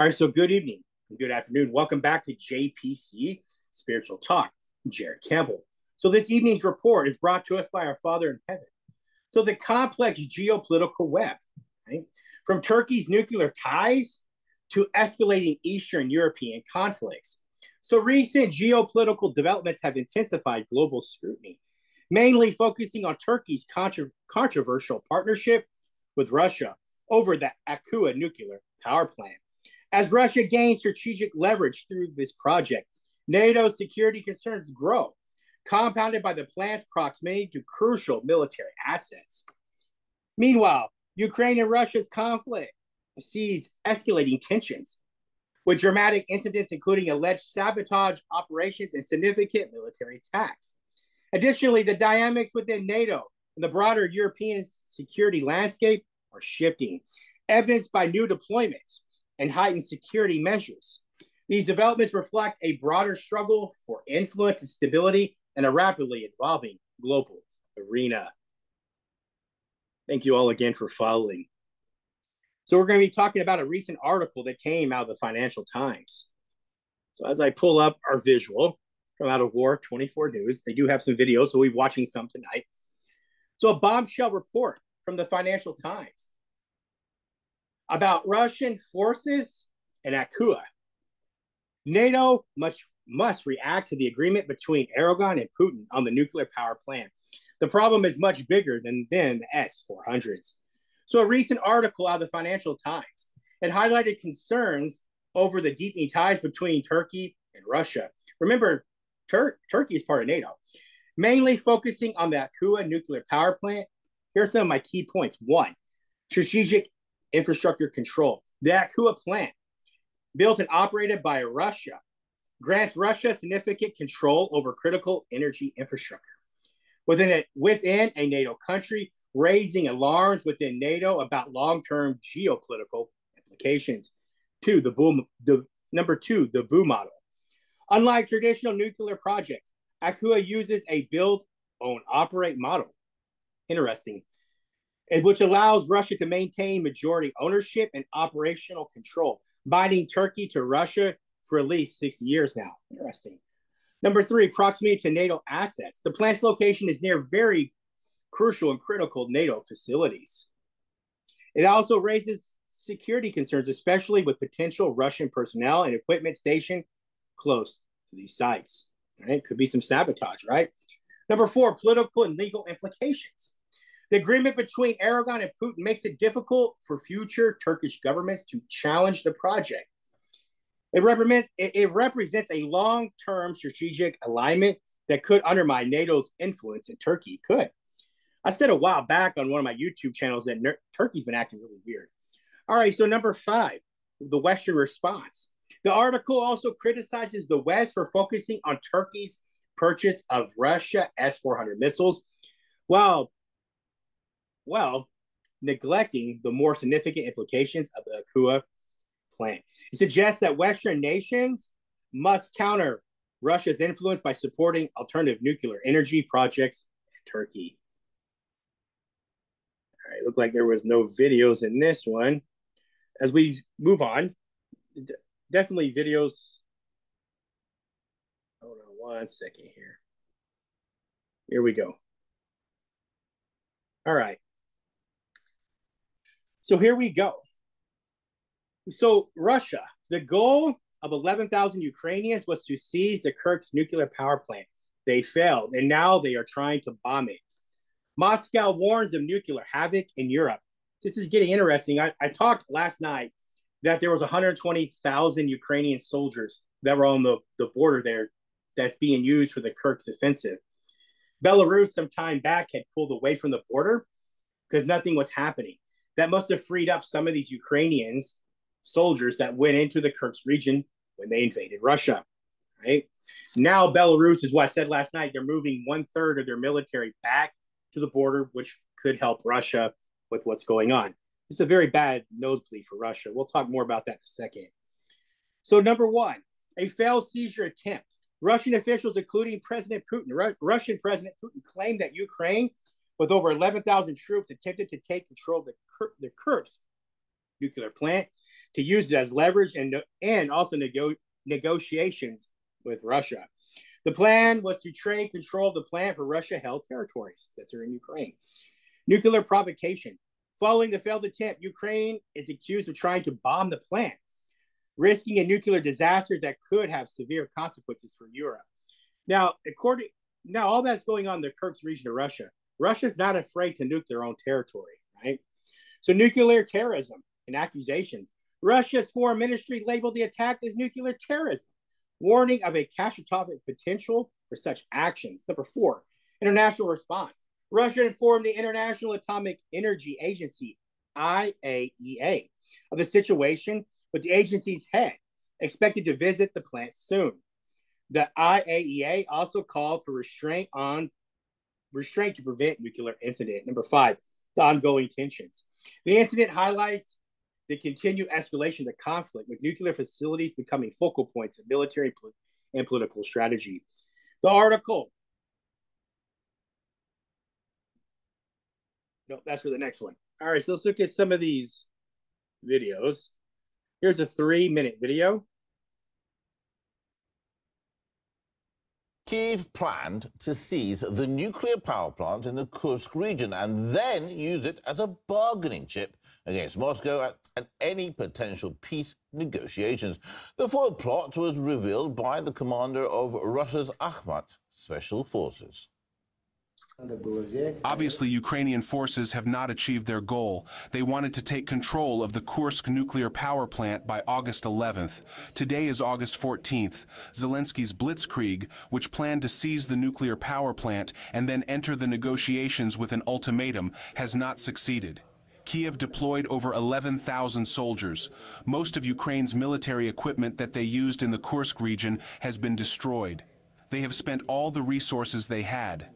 All right, so good evening and good afternoon. Welcome back to JPCE, Spiritual Talk. I'm Jared Campbell. So this evening's report is brought to us by our Father in Heaven. So the complex geopolitical web, right? From Turkey's nuclear ties to escalating Eastern European conflicts. So recent geopolitical developments have intensified global scrutiny, mainly focusing on Turkey's controversial partnership with Russia over the Akkuyu nuclear power plant. As Russia gains strategic leverage through this project, NATO's security concerns grow, compounded by the plant's proximity to crucial military assets. Meanwhile, Ukraine and Russia's conflict sees escalating tensions, with dramatic incidents including alleged sabotage operations and significant military attacks. Additionally, the dynamics within NATO and the broader European security landscape are shifting, evidenced by new deployments and heightened security measures. These developments reflect a broader struggle for influence and stability in a rapidly evolving global arena. Thank you all again for following. So we're going to be talking about a recent article that came out of the Financial Times. So as I pull up our visual from Out of War 24 News, they do have some videos, so we'll be watching some tonight. So a bombshell report from the Financial Times about Russian forces in Akkuyu. NATO must react to the agreement between Erdogan and Putin on the nuclear power plant. The problem is much bigger than the S-400s. So a recent article out of the Financial Times, it highlighted concerns over the deepening ties between Turkey and Russia. Remember, Turkey is part of NATO, mainly focusing on the Akkuyu nuclear power plant. Here are some of my key points. One, strategic infrastructure control. The Akkuyu plant, built and operated by Russia, grants Russia significant control over critical energy infrastructure within a NATO country, raising alarms within NATO about long-term geopolitical implications. Number two, the BOO model. Unlike traditional nuclear projects, Akkuyu uses a build, own, operate model. Interesting. Which allows Russia to maintain majority ownership and operational control, binding Turkey to Russia for at least 6 years now. Interesting. Number three, proximity to NATO assets. The plant's location is near very crucial and critical NATO facilities. It also raises security concerns, especially with potential Russian personnel and equipment stationed close to these sites. Right? Could be some sabotage, right? Number four, political and legal implications. The agreement between Erdogan and Putin makes it difficult for future Turkish governments to challenge the project. It represents a long-term strategic alignment that could undermine NATO's influence in Turkey. Could. I said a while back on one of my YouTube channels that Turkey's been acting really weird. All right, so number five, the Western response. The article also criticizes the West for focusing on Turkey's purchase of Russia S-400 missiles, while neglecting the more significant implications of the Akkuyu plant. It suggests that Western nations must counter Russia's influence by supporting alternative nuclear energy projects in Turkey. All right, looked like there was no videos in this one. As we move on, definitely videos. Hold on one second here. Here we go. All right. So here we go. So Russia, the goal of 11,000 Ukrainians was to seize the Kursk nuclear power plant. They failed, and now they are trying to bomb it. Moscow warns of nuclear havoc in Europe. This is getting interesting. I talked last night that there was 120,000 Ukrainian soldiers that were on the border there that's being used for the Kursk offensive. Belarus some time back had pulled away from the border because nothing was happening. That must have freed up some of these Ukrainians, soldiers that went into the Kursk region when they invaded Russia, right? Now Belarus is what I said last night. They're moving 1/3 of their military back to the border, which could help Russia with what's going on. It's a very bad nosebleed for Russia. We'll talk more about that in a second. So number one, a failed seizure attempt. Russian officials, including President Putin, Russian President Putin claimed that Ukraine, with over 11,000 troops, attempted to take control of the Kursk nuclear plant to use it as leverage and also negotiations with Russia. The plan was to trade control of the plant for Russia-held territories that are in Ukraine. Nuclear provocation. Following the failed attempt, Ukraine is accused of trying to bomb the plant, risking a nuclear disaster that could have severe consequences for Europe. Now, all that's going on in the Kursk region of Russia. Russia's not afraid to nuke their own territory, right? So nuclear terrorism and accusations. Russia's foreign ministry labeled the attack as nuclear terrorism, warning of a catastrophic potential for such actions. Number 4, international response. Russia informed the International Atomic Energy Agency, IAEA, of the situation, with the agency's head expected to visit the plant soon. The IAEA also called for restraint to prevent nuclear incident. Number 5, the ongoing tensions. The incident highlights the continued escalation of the conflict, with nuclear facilities becoming focal points of military and political strategy. The article. No, that's for the next one. All right, so let's look at some of these videos. Here's a 3-minute video. Kyiv planned to seize the nuclear power plant in the Kursk region and then use it as a bargaining chip against Moscow at any potential peace negotiations. The full plot was revealed by the commander of Russia's Akhmat Special Forces. Obviously, Ukrainian forces have not achieved their goal. They wanted to take control of the Kursk nuclear power plant by August 11th. Today is August 14th. Zelensky's blitzkrieg, which planned to seize the nuclear power plant and then enter the negotiations with an ultimatum, has not succeeded. Kyiv deployed over 11,000 soldiers. Most of Ukraine's military equipment that they used in the Kursk region has been destroyed. They have spent all the resources they had.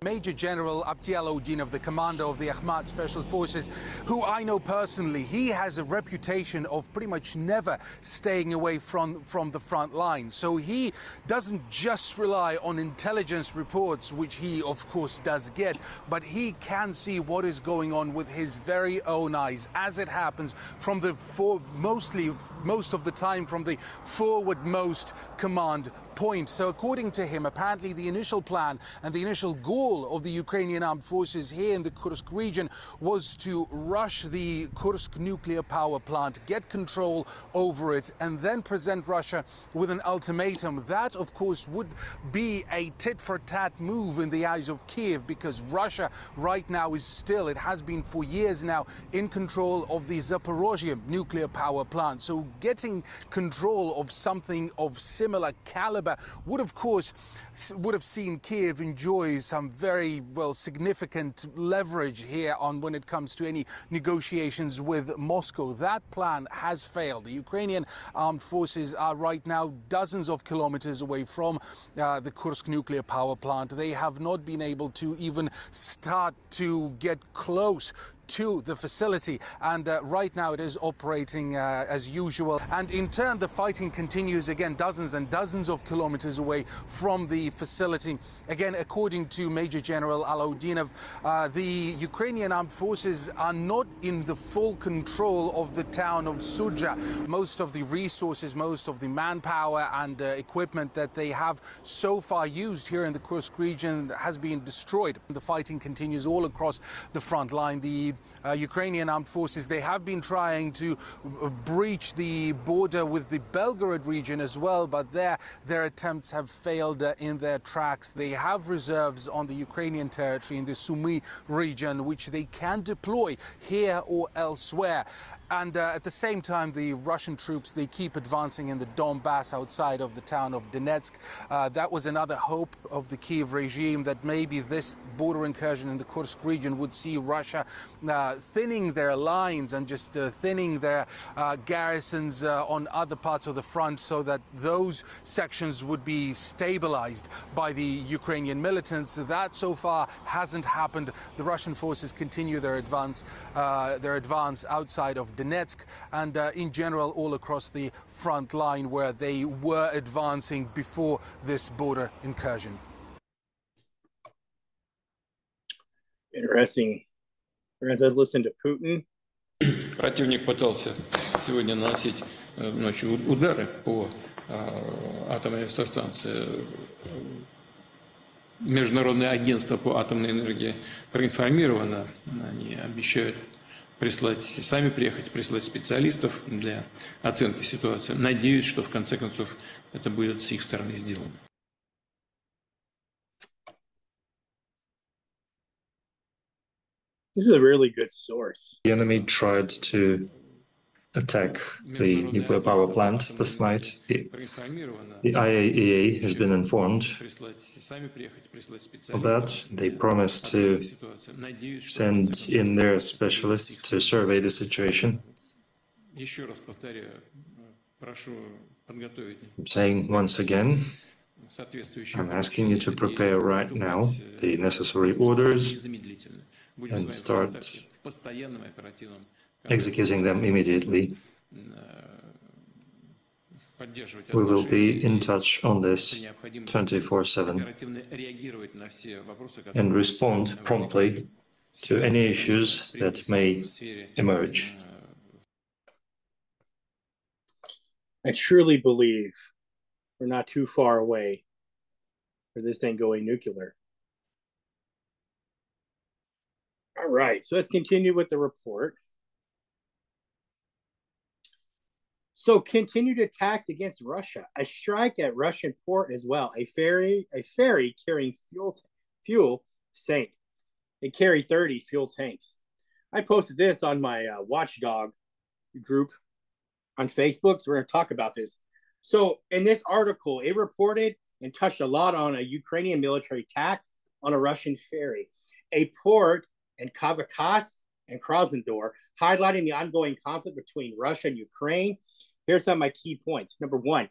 Major General Abdiel Odinov, the commander of the Akhmat Special Forces, who I know personally, he has a reputation of pretty much never staying away from the front line. So he doesn't just rely on intelligence reports, which he of course does get, but he can see what is going on with his very own eyes, as it happens from the most of the time from the forwardmost command point. So according to him, apparently the initial plan and the initial goal of the Ukrainian armed forces here in the Kursk region was to rush the Kursk nuclear power plant, get control over it, and then present Russia with an ultimatum. That, of course, would be a tit-for-tat move in the eyes of Kyiv, because Russia right now is still, it has been for years now, in control of the Zaporozhye nuclear power plant. So getting control of something of similar caliber would have seen Kyiv enjoy some very significant leverage here on when it comes to any negotiations with Moscow. That plan has failed. The Ukrainian armed forces are right now dozens of kilometers away from the Kursk nuclear power plant. They have not been able to even start to get close to the facility, and right now it is operating as usual. And in turn, the fighting continues again dozens and dozens of kilometers away from the facility. Again, according to Major General Alodinov, the Ukrainian armed forces are not in the full control of the town of Sudzha. Most of the resources, most of the manpower and equipment that they have so far used here in the Kursk region has been destroyed. The fighting continues all across the front line. The Ukrainian armed forces, they have been trying to breach the border with the Belgorod region as well, but their attempts have failed in their tracks. They have reserves on the Ukrainian territory in the Sumy region, which they can deploy here or elsewhere. And at the same time, the Russian troops, they keep advancing in the Donbass outside of the town of Donetsk. That was another hope of the Kyiv regime, that maybe this border incursion in the Kursk region would see Russia thinning their lines and just thinning their garrisons on other parts of the front, so that those sections would be stabilized by the Ukrainian militants. That so far hasn't happened. The Russian forces continue their advance outside of Donetsk and in general all across the front line where they were advancing before this border incursion. Interesting. As I listen to Putin, Противник пытался сегодня наносить ночью удары по атомной электростанции. Международное агентство по атомной энергии проинформировано. Они обещают сами приехать, прислать специалистов для оценки ситуации. Надеюсь, что в конце концов это будет с их стороны сделано. This is a really good source. The enemy tried to attack the nuclear power plant this night. The IAEA has been informed of that. They promised to send in their specialists to survey the situation. I'm saying once again, I'm asking you to prepare right now the necessary orders and start executing them immediately. We will be in touch on this 24/7 and respond promptly to any issues that may emerge. I truly believe we're not too far away for this thing going nuclear. All right, so let's continue with the report. So continued attacks against Russia, a strike at Russian port as well. A ferry carrying fuel sank. It carried 30 fuel tanks. I posted this on my Watchdog group on Facebook, so we're going to talk about this. So in this article, it reported and touched a lot on a Ukrainian military attack on a Russian ferry, a port in Kavkaz and Krasnodar, highlighting the ongoing conflict between Russia and Ukraine. Here's some of my key points. Number one,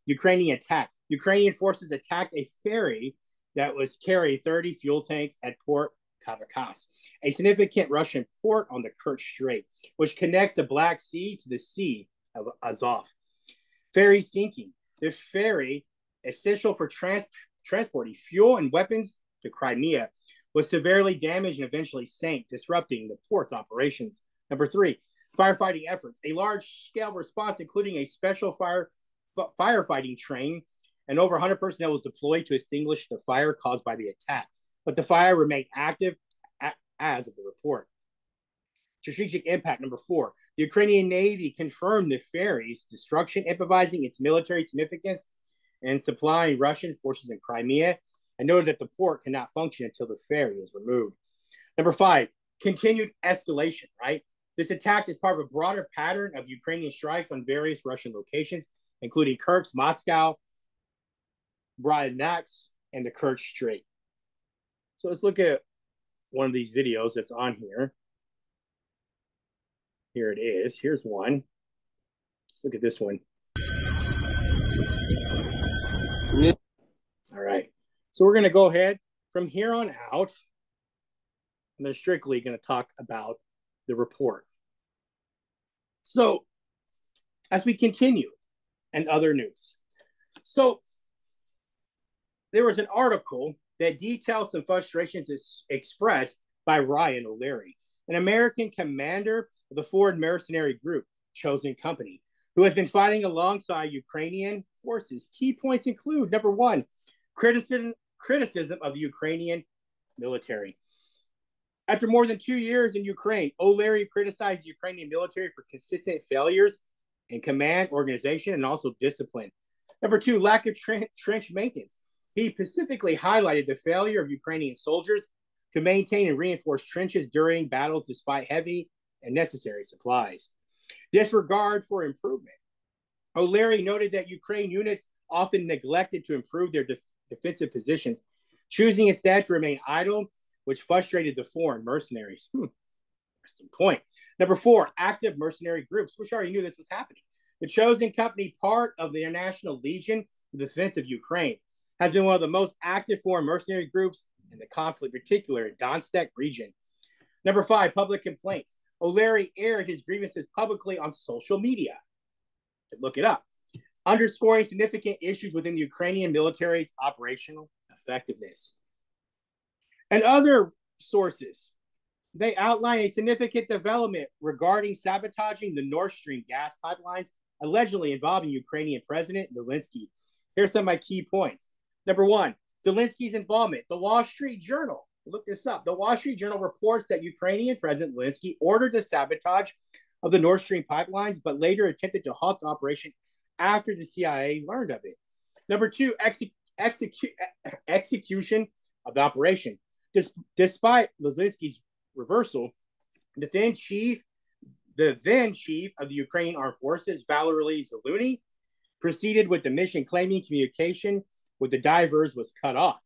Ukrainian attack. Ukrainian forces attacked a ferry that was carrying 30 fuel tanks at Port Kavkaz, a significant Russian port on the Kerch Strait, which connects the Black Sea to the Sea of Azov. Ferry sinking. The ferry, essential for transporting fuel and weapons to Crimea, was severely damaged and eventually sank, disrupting the port's operations. Number three, firefighting efforts. A large-scale response, including a special firefighting train and over 100 personnel was deployed to extinguish the fire caused by the attack. But the fire remained active as of the report. Strategic impact. Number four, the Ukrainian Navy confirmed the ferry's destruction, emphasizing its military significance and supplying Russian forces in Crimea, and noted that the port cannot function until the ferry is removed. Number five, continued escalation, right? This attack is part of a broader pattern of Ukrainian strikes on various Russian locations, including Kerch, Moscow, Bryansk, and the Kerch Strait. So let's look at one of these videos that's on here. Here it is. Here's one. Let's look at this one. All right. So we're going to go ahead from here on out. I'm strictly going to talk about the report. So as we continue and other news. So there was an article that details some frustrations expressed by Ryan O'Leary, an American commander of the foreign mercenary group, Chosen Company, who has been fighting alongside Ukrainian forces. Key points include, number one, criticism of the Ukrainian military. After more than 2 years in Ukraine, O'Leary criticized the Ukrainian military for consistent failures in command, organization, and also discipline. Number two, lack of trench maintenance. He specifically highlighted the failure of Ukrainian soldiers to maintain and reinforce trenches during battles despite heavy and necessary supplies. Disregard for improvement. O'Leary noted that Ukraine units often neglected to improve their defensive positions, choosing instead to remain idle, which frustrated the foreign mercenaries. Interesting point. Number four, active mercenary groups, which already knew this was happening. The Chosen Company, part of the International Legion for the Defense of Ukraine, has been one of the most active foreign mercenary groups in the conflict, particularly in Donetsk region. Number five, public complaints. O'Leary aired his grievances publicly on social media. Look it up. Underscoring significant issues within the Ukrainian military's operational effectiveness. And other sources They outline a significant development regarding sabotaging the Nord Stream gas pipelines, allegedly involving Ukrainian President Zelensky. Here's some of my key points. Number one, Zelensky's involvement. The Wall Street Journal, look this up. The Wall Street Journal reports that Ukrainian President Zelensky ordered the sabotage of the Nord Stream pipelines, but later attempted to halt the operation after the CIA learned of it. Number two, execution of the operation. Despite Zelensky's reversal, the then chief of the Ukrainian Armed Forces, Valery Zaluzny, proceeded with the mission, claiming communication with the divers was cut off,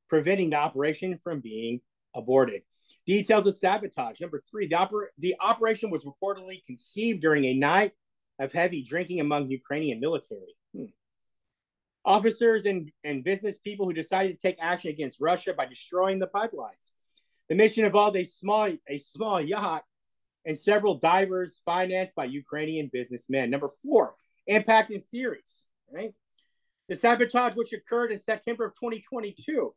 preventing the operation from being aborted. Details of sabotage. Number three, the operation was reportedly conceived during a night of heavy drinking among Ukrainian military. Officers and business people who decided to take action against Russia by destroying the pipelines. The mission involved a small yacht and several divers financed by Ukrainian businessmen. Number four, impact and theories. Right? The sabotage, which occurred in September of 2022,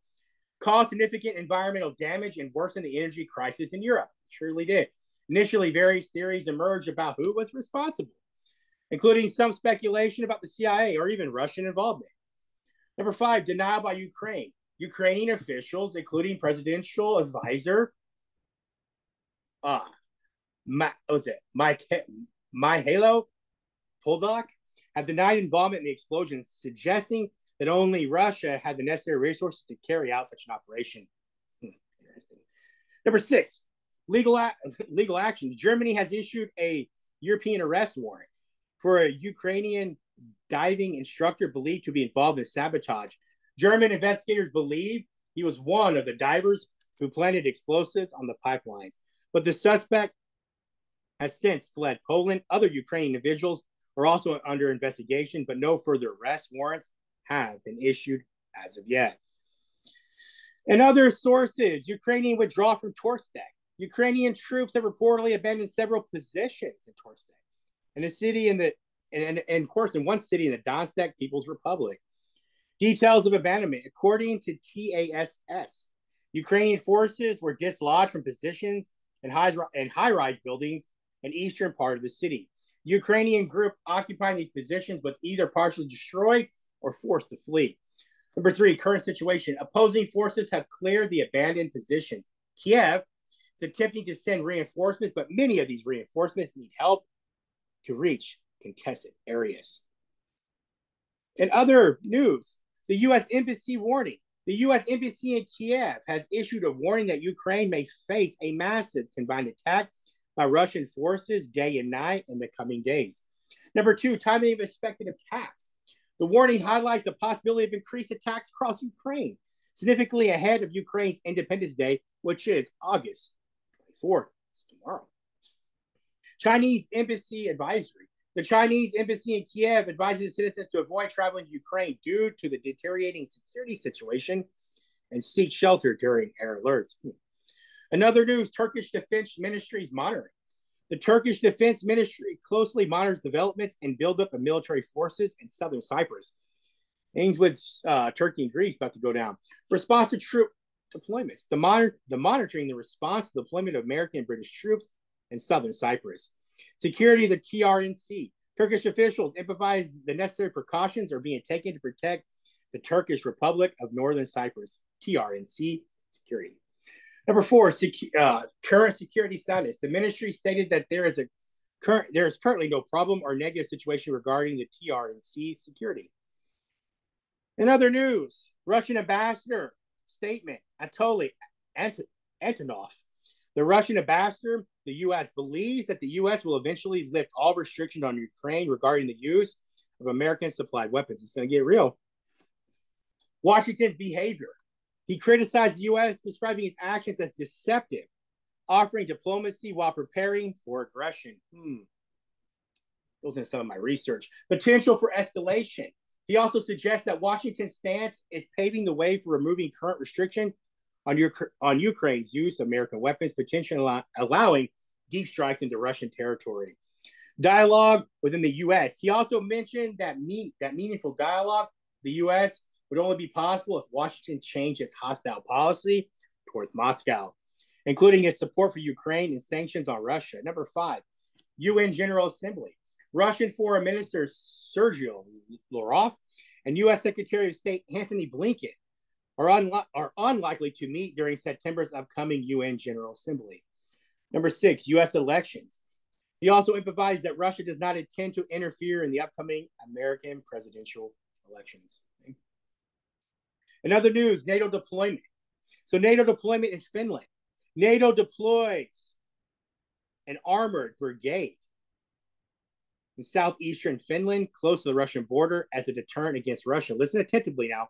caused significant environmental damage and worsened the energy crisis in Europe. It surely did. Initially, various theories emerged about who was responsible, including some speculation about the CIA or even Russian involvement. Number five, denial by Ukraine. Ukrainian officials, including presidential advisor Mihailo Podolyak, have denied involvement in the explosions, suggesting that only Russia had the necessary resources to carry out such an operation. Interesting. Number six, legal action. Germany has issued a European arrest warrant for a Ukrainian diving instructor believed to be involved in sabotage. German investigators believe he was one of the divers who planted explosives on the pipelines, but the suspect has since fled Poland. Other Ukrainian individuals are also under investigation, but no further arrest warrants have been issued as of yet. In other sources, Ukrainian withdrawal from Torstek. Ukrainian troops have reportedly abandoned several positions in Torstek, and a city in the and of course in one city in the Donetsk People's Republic. Details of abandonment. According to TASS, Ukrainian forces were dislodged from positions in high-rise buildings in the eastern part of the city. The Ukrainian group occupying these positions was either partially destroyed or forced to flee. Number three, current situation. Opposing forces have cleared the abandoned positions. Kiev is attempting to send reinforcements, but many of these reinforcements need help to reach contested areas. In other news, the U.S. Embassy warning. The U.S. Embassy in Kiev has issued a warning that Ukraine may face a massive combined attack by Russian forces day and night in the coming days. Number two, timing of expected attacks. The warning highlights the possibility of increased attacks across Ukraine, significantly ahead of Ukraine's Independence Day, which is August 24th. It's tomorrow. Chinese Embassy Advisory. The Chinese Embassy in Kiev advises citizens to avoid traveling to Ukraine due to the deteriorating security situation and seek shelter during air alerts. Another news, Turkish Defense Ministry is monitoring. The Turkish Defense Ministry closely monitors developments and buildup of military forces in southern Cyprus. Things with Turkey and Greece about to go down. Response to troop deployments. The monitoring the response to the deployment of American and British troops in southern Cyprus. Security of the TRNC. Turkish officials emphasize the necessary precautions are being taken to protect the Turkish Republic of Northern Cyprus. TRNC security. Number four, current security status. The ministry stated that there is currently no problem or negative situation regarding the TRNC security. In other news, Russian ambassador statement, Anatoly Antonov. The Russian ambassador, the U.S. believes that the U.S. will eventually lift all restrictions on Ukraine regarding the use of American-supplied weapons. It's going to get real. Washington's behavior. He criticized the U.S., describing his actions as deceptive, offering diplomacy while preparing for aggression. Those are some of my research. Potential for escalation. He also suggests that Washington's stance is paving the way for removing current restriction on Ukraine's use of American weapons, potentially allowing deep strikes into Russian territory. Dialogue within the U.S. He also mentioned that meaningful dialogue the U.S. would only be possible if Washington changed its hostile policy towards Moscow. including its support for Ukraine and sanctions on Russia. Number 5, UN General Assembly. Russian Foreign Minister Sergei Lavrov and U.S. Secretary of State Anthony Blinken are unlikely to meet during September's upcoming UN General Assembly. Number 6, U.S. elections. He also emphasized that Russia does not intend to interfere in the upcoming American presidential elections. Okay. In other news, NATO deployment. So NATO deployment in Finland. NATO deploys an armored brigade in southeastern Finland, close to the Russian border, as a deterrent against Russia. Listen attentively now.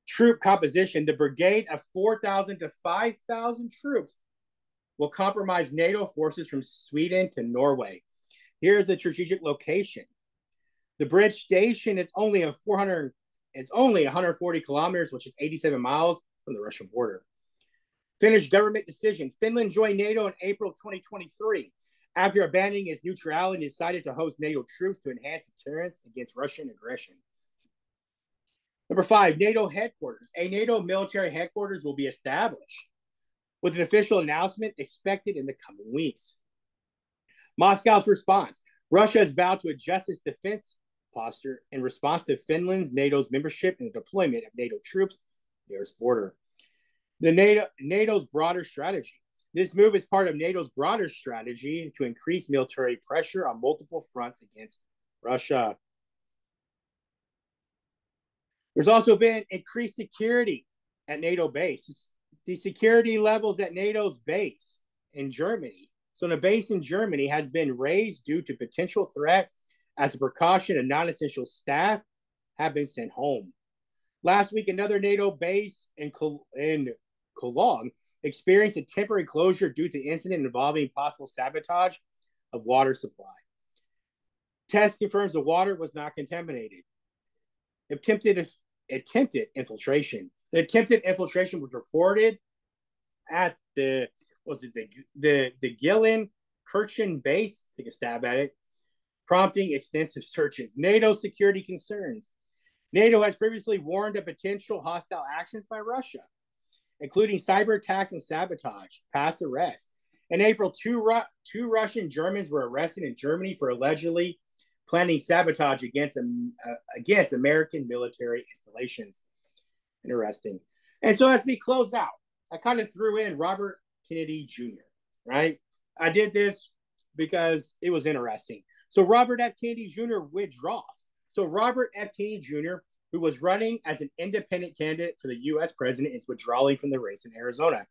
Troop composition, the brigade of 4,000 to 5,000 troops will compromise NATO forces from Sweden to Norway. Here's the strategic location. The bridge station is only 140 kilometers, which is 87 miles from the Russian border. Finnish government decision. Finland joined NATO in April 2023 after abandoning its neutrality and decided to host NATO troops to enhance deterrence against Russian aggression. Number 5, NATO headquarters. A NATO military headquarters will be established with an official announcement expected in the coming weeks. Moscow's response. Russia has vowed to adjust its defense posture in response to Finland's NATO's membership and the deployment of NATO troops near its border. NATO's broader strategy. This move is part of NATO's broader strategy to increase military pressure on multiple fronts against Russia. There's also been increased security at NATO base. The security levels at NATO's base in Germany. So the base in Germany has been raised due to potential threat. As a precaution, and non-essential staff have been sent home. Last week, another NATO base in Cologne experienced a temporary closure due to the incident involving possible sabotage of water supply. Test confirms the water was not contaminated. Attempted infiltration. The attempted infiltration was reported at the Gillen-Kirchen base. Take a stab at it, prompting extensive searches. NATO security concerns. NATO has previously warned of potential hostile actions by Russia, including cyber attacks and sabotage, past arrests. In April, two Russian Germans were arrested in Germany for allegedly planning sabotage against American military installations. Interesting. And so as we close out, I kind of threw in Robert Kennedy Jr., right? I did this because it was interesting. So Robert F. Kennedy Jr. withdraws. So Robert F. Kennedy Jr., who was running as an independent candidate for the U.S. president, is withdrawing from the race in Arizona.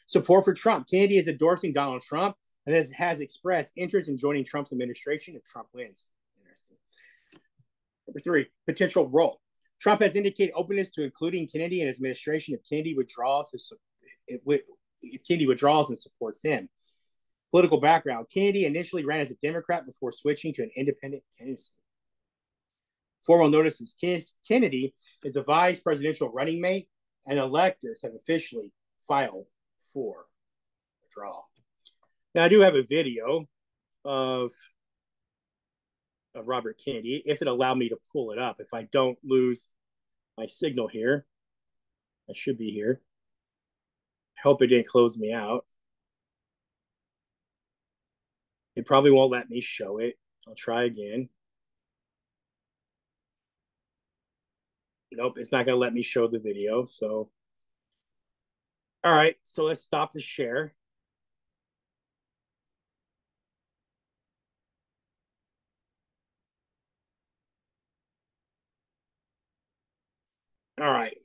Support for Trump. Kennedy is endorsing Donald Trump and has expressed interest in joining Trump's administration if Trump wins. Interesting. Number 3, potential role. Trump has indicated openness to including Kennedy in his administration if Kennedy withdraws and supports him. Political background. Kennedy initially ran as a Democrat before switching to an independent candidacy. Formal notices. Kennedy is a vice presidential running mate, and electors have officially filed for withdrawal. Now, I do have a video of Robert Kennedy, if it allowed me to pull it up. If I don't lose my signal here, I should be here. I hope it didn't close me out. It probably won't let me show it. I'll try again. Nope, it's not going to let me show the video. So, all right, so let's stop the share. All right,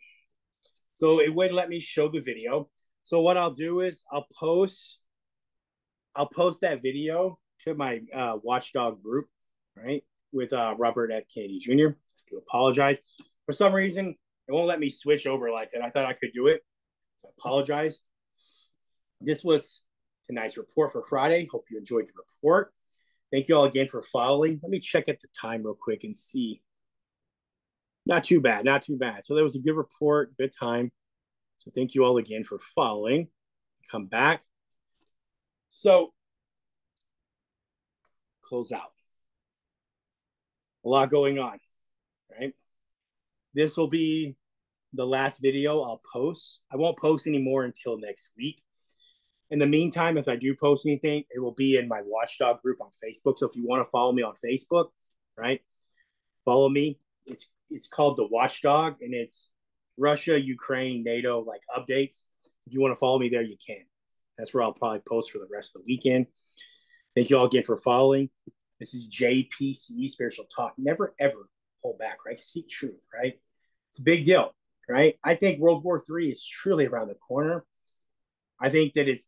so it wouldn't let me show the video. So what I'll do is I'll post that video to my Watchdog group, right, with Robert F. Kennedy Jr. I do apologize. For some reason, it won't let me switch over like that. I thought I could do it. I apologize. This was tonight's report for Friday. Hope you enjoyed the report. Thank you all again for following. Let me check at the time real quick and see. Not too bad, not too bad. So that was a good report, good time. So thank you all again for following. Come back. So, close out. A lot going on, right? This will be the last video I'll post. I won't post anymore until next week. In the meantime, if I do post anything, it will be in my Watchdog group on Facebook. So if you want to follow me on Facebook, right, follow me. It's called the Watchdog, and it's Russia, Ukraine, NATO like updates. If you want to follow me there, you can. That's where I'll probably post for the rest of the weekend. Thank you all again for following. This is JPCE Spiritual Talk. Never, ever hold back, right? Seek truth, right? It's a big deal, right? I think World War III is truly around the corner. I think that it's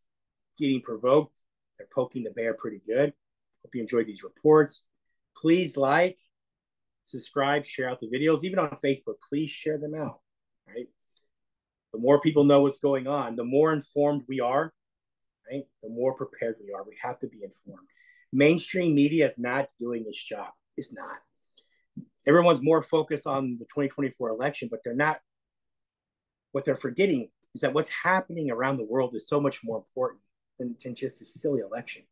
getting provoked. They're poking the bear pretty good. Hope you enjoyed these reports. Please like, subscribe, share out the videos. Even on Facebook, please share them out, right? The more people know what's going on, the more informed we are, right? The more prepared we are. We have to be informed. Mainstream media is not doing its job. It's not. Everyone's more focused on the 2024 election, but they're not. What they're forgetting is that what's happening around the world is so much more important than just a silly election,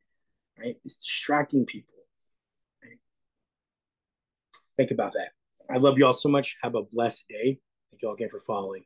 right? It's distracting people. Right? Think about that. I love you all so much. Have a blessed day. Thank you all again for following.